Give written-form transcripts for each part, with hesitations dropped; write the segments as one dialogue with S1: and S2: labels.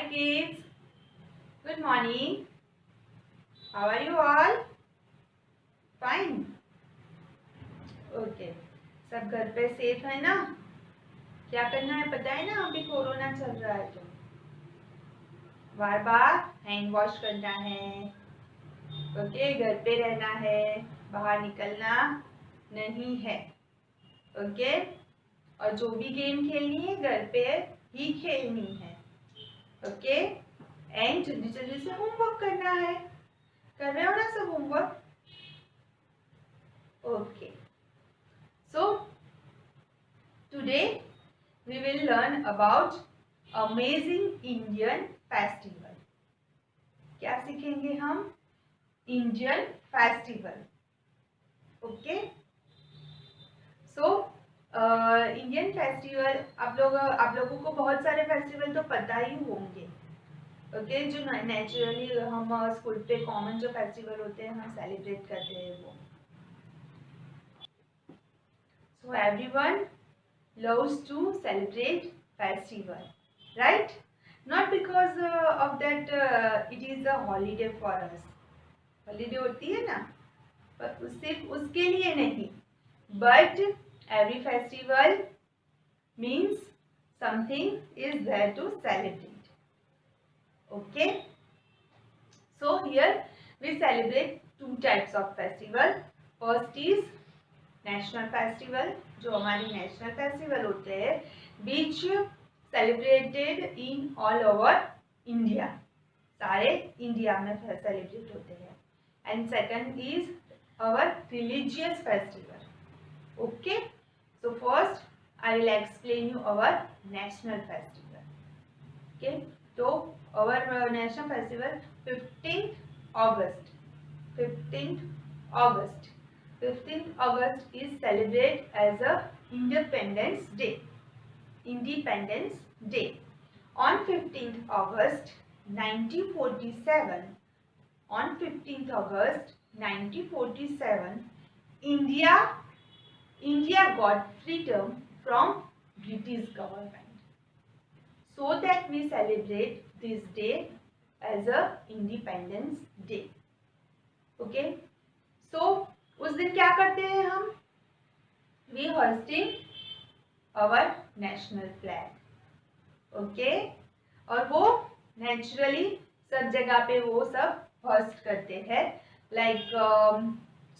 S1: Hi kids, good morning. How are you all? Fine. Okay. सब घर पे safe है ना? क्या करना है पता है ना? अभी कोरोना चल रहा है तो बार बार हैंड वॉश करना है. ओके, घर पे रहना है, बाहर निकलना नहीं है. ओके, और जो भी गेम खेलनी है घर पे ही खेलनी है. ओके, एंड जल्दी जल्दी से होमवर्क करना है. कर रहे हो ना सब homework? Okay. So today we will learn about amazing Indian festival. क्या सीखेंगे हम? Indian festival. Okay. So Indian festival आप लोगों को बहुत सारे फेस्टिवल तो पता ही होंगे. ओके, जो नेचुरली हम स्कूल पे कॉमन जो फेस्टिवल होते हैं हम सेलिब्रेट करते हैं वो. So everyone loves to celebrate festival, right? Not because of that it is a holiday for us. Holiday होती है ना, पर सिर्फ उसके लिए नहीं. But every festival means something is there to celebrate. Okay. So here we celebrate two types of festival. First is national festival, जो हमारी नेशनल फेस्टिवल होते हैं बीच celebrated in all over India, सारे इंडिया में सेलिब्रेट होते हैं. And second is our religious festival. Okay, so first I will explain you our national festival. Okay, तो our national festival 15th August. 15th August is celebrated as a Independence Day. Independence Day. On 15th August 1947, on 15th August 1947, India got freedom from British government. So that we celebrate this day as a Independence Day. Okay, so उस दिन क्या करते हैं हम? We hosting our national flag. Okay, और वो naturally सब जगह पे वो सब होस्ट करते हैं, like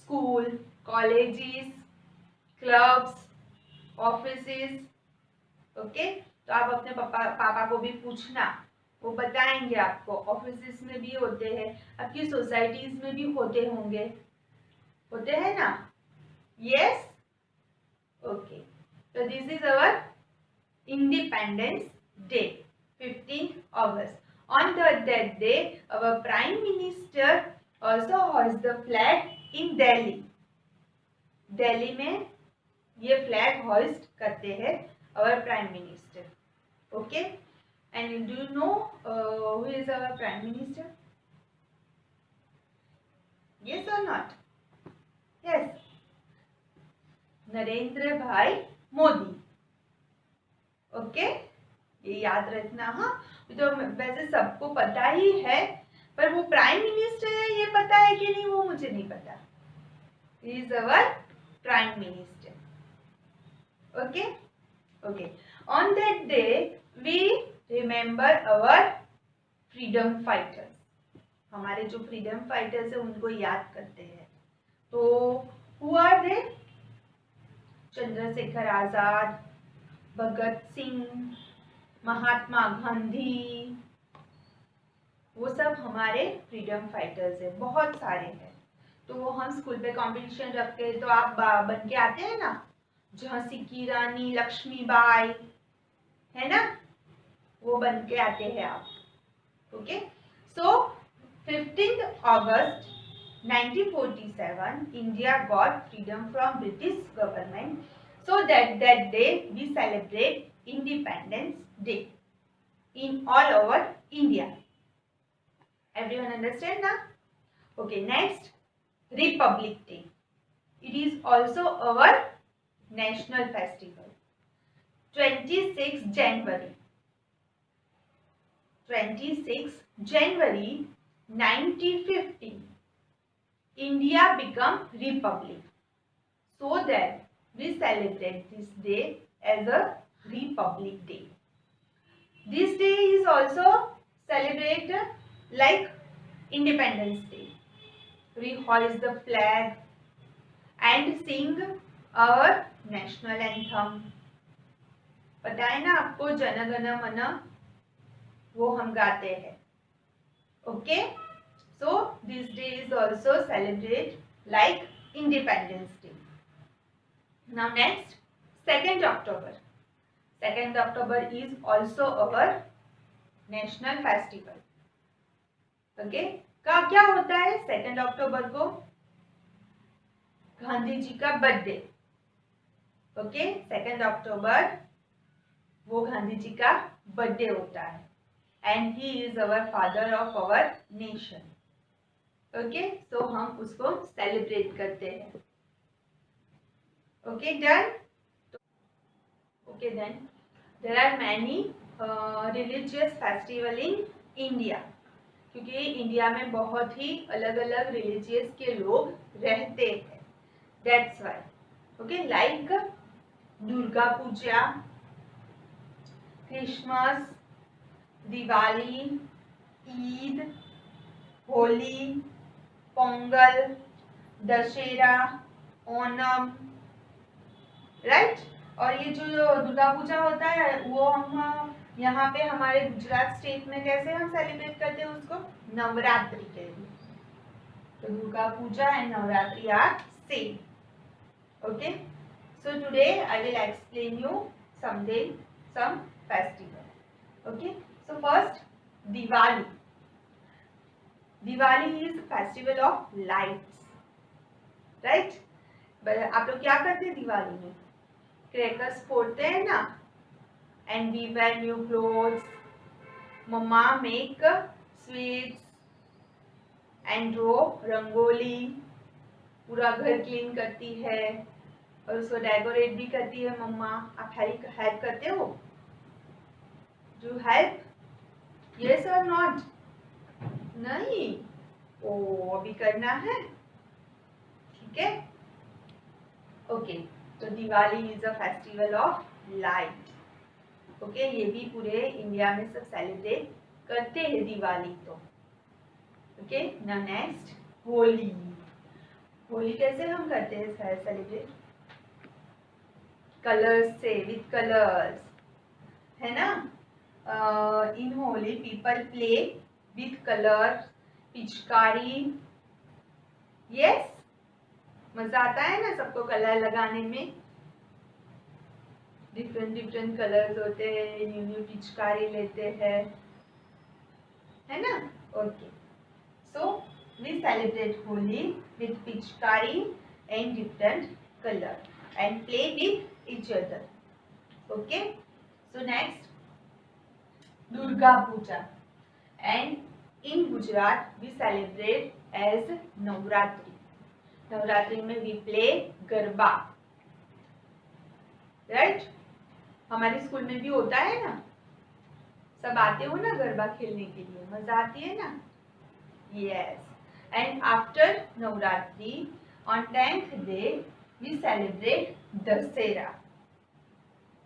S1: school, colleges, clubs, offices. Okay, तो आप अपने पापा को भी पूछना, वो बताएंगे आपको. ऑफिसेस में भी होते हैं, आपकी सोसाइटीज में भी होते होंगे, होते हैं ना? यस. ओके, तो this is our independence day, 15th August. On that day, our Prime Minister also hoists the flag in Delhi. Delhi में ये फ्लैग होइस्ट करते हैं our Prime Minister. Okay, and do you know who is our Prime Minister? Yes or not? Yes, Narendra भाई Modi. Okay, ये याद रखना. हाँ, तो वैसे सबको पता ही है, पर वो प्राइम मिनिस्टर है ये पता है कि नहीं वो मुझे नहीं पता. He is our prime minister. Okay. Okay, on that day we remember our freedom fighters. हमारे जो फ्रीडम फाइटर्स है उनको याद करते हैं. तो who are they? Chandrashekhar Azad, Bhagat Singh, Mahatma Gandhi, वो सब हमारे फ्रीडम फाइटर्स है. बहुत सारे हैं. तो वो हम स्कूल पे कंपटीशन रखते हैं तो आप बन के आते हैं ना, झांसी की रानी लक्ष्मीबाई है ना, वो बन के आते हैं आप. Okay, so 15th August 1947, India got freedom from British government. So that day we celebrate Independence Day in all over India. Everyone understand now? Okay, next, Republic Day. It is also our national festival. 26th January. 26 January 1950, India become republic. So that we celebrate this day as a Republic Day. This day is also celebrated like Independence Day. We hoist the flag and sing our national anthem. पता है ना आपको, जन गण मन, वो हम गाते हैं. Okay, so this day is also celebrated like Independence Day. Now next, 2nd October. 2nd October is also our national festival. Okay, क्या होता है 2nd October को? गांधी जी का बर्थडे. ओके, 2nd October वो गांधी जी का बर्थडे होता है. And he is our father of our nation. Okay, so हम उसको सेलिब्रेट करते हैं. Okay, done. Okay, then there are many religious festival in India. क्योंकि इंडिया में बहुत ही अलग अलग रिलीजियस के लोग रहते हैं. That's why. Okay, like Durga Puja, Christmas, Diwali, Eid, Holi, Pongal, Dussehra, Onam, right. और ये जो दुर्गा पूजा होता है वो हम यहाँ पे हमारे गुजरात स्टेट में कैसे हम सेलिब्रेट करते हैं उसको? नवरात्रि के लिए. तो Durga Puja and Navratri are same. Okay, so today I will explain you something, some festival. Okay, so first Diwali. Diwali is festival of lights, right. आप लोग क्या करते हैं दिवाली में? क्रैकर्स फोड़ते हैं ना. And we wear new clothes. Mamma make sweets and draw rangoli. पूरा घर क्लीन करती है और उसको डेकोरेट भी करती है मम्मा. आप हेल्प करते हो? Do help? यस और नॉट? नहीं. ओ, अभी करना है. ठीक है. ओके, तो Diwali is a festival of light. Okay, ये भी पूरे इंडिया में सब सेलिब्रेट करते हैं दिवाली. तो okay, now next Holi. Holi कैसे हम करते हैं सेलिब्रेट? कलर्स से, विथ कलर्स, है ना. In Holi people play with colours, pichkari. Yes, मजा आता है ना सबको कलर लगाने में. डिफरेंट डिफरेंट कलर्स होते हैं, न्यू न्यू पिचकारी लेते हैं, है ना. Okay, so we celebrate Holi with pichkari and different colour and play with each other. Okay, so next Durga Puja. And in Gujarat we celebrate as Navratri. Navratri में वी प्ले गरबा, राइट. हमारे स्कूल में भी होता है ना. सब आते हो ना गरबा खेलने के लिए, मजा आती है ना. Yes. And after Navratri on 10th day we celebrate Dussehra.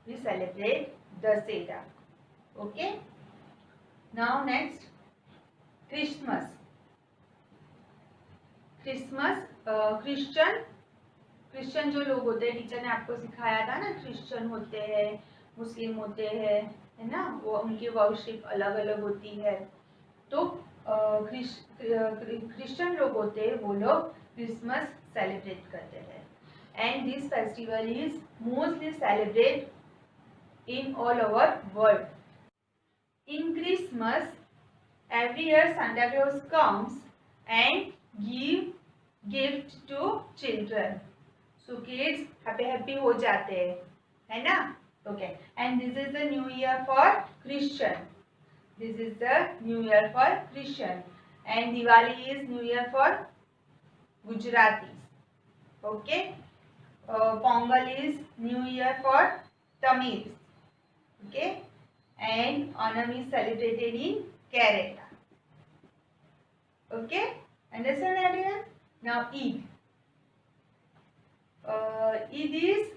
S1: We celebrate Dussehra. Okay, now next Christmas. Christmas Christian जो लोग होते हैं, टीचर ने आपको सिखाया था ना, क्रिश्चियन होते हैं, मुस्लिम होते हैं, है ना. वो उनकी वर्शिप अलग अलग होती है. तो क्रिश्चियन लोग होते हैं, वो लोग क्रिसमस सेलिब्रेट करते हैं. And this festival is mostly celebrate in all over world. In Christmas every year Santa Claus comes and give gift to children. So kids happy हो जाते हैं, है ना. Okay, and this is the new year for Christian. This is the new year for Christian. And Diwali is new year for Gujaratis. Okay, Pongal is new year for Tamils. Okay, and Onam is celebrated in Kerala. Okay, understand everyone? Now Eid. Eid is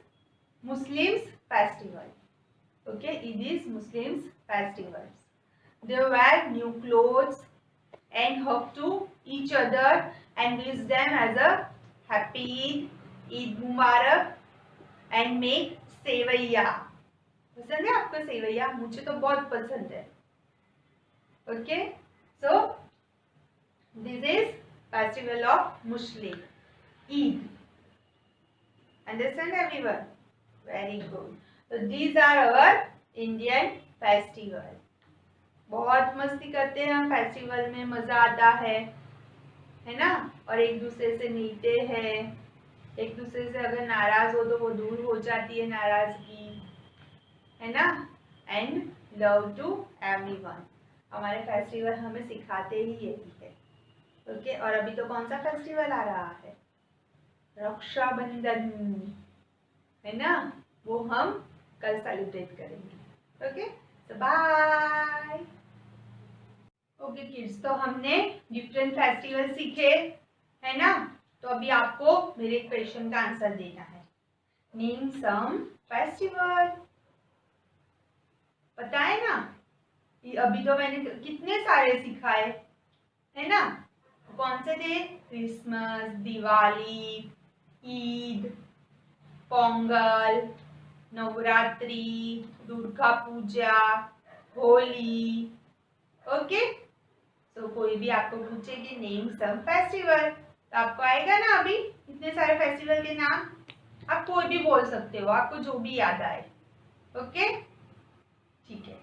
S1: Muslims festival. Okay, Eid is Muslims festivals. They wear new clothes and hug to each other and wish them as a happy Eid Mubarak and make sewaiya. पसंद है आपको सेवैया? मुझे तो बहुत पसंद है. Okay, so this is festival of Muslim, Eid. Understand everyone? Very good. So these are our Indian festival. बहुत मस्ती करते हैं हम फेस्टिवल में, मजा आता है ना. और एक दूसरे से मिलते हैं, एक दूसरे से अगर नाराज हो तो वो दूर हो जाती है नाराजगी, है ना. And love to everyone. हमारे फेस्टिवल हमें सिखाते ही यही है. ओके, और अभी तो कौन सा फेस्टिवल आ रहा है? रक्षाबंधन, है ना. वो हम कल सेलिब्रेट करेंगे. Okay, so bye. Okay kids, तो हमने डिफरेंट फेस्टिवल सीखे, है ना. तो अभी आपको मेरे क्वेश्चन का आंसर देना है. Name some festival. पता है ना, अभी तो मैंने कितने सारे सिखाए, है ना. कौन से थे? क्रिसमस, दिवाली, ईद, पोंगल, नवरात्रि, दुर्गा पूजा, होली. ओके, तो कोई भी आपको पूछे कि नेम सम फेस्टिवल, तो आपको आएगा ना अभी इतने सारे फेस्टिवल के नाम. आप कोई भी बोल सकते हो, आपको जो भी याद आए. ओके, ठीक है.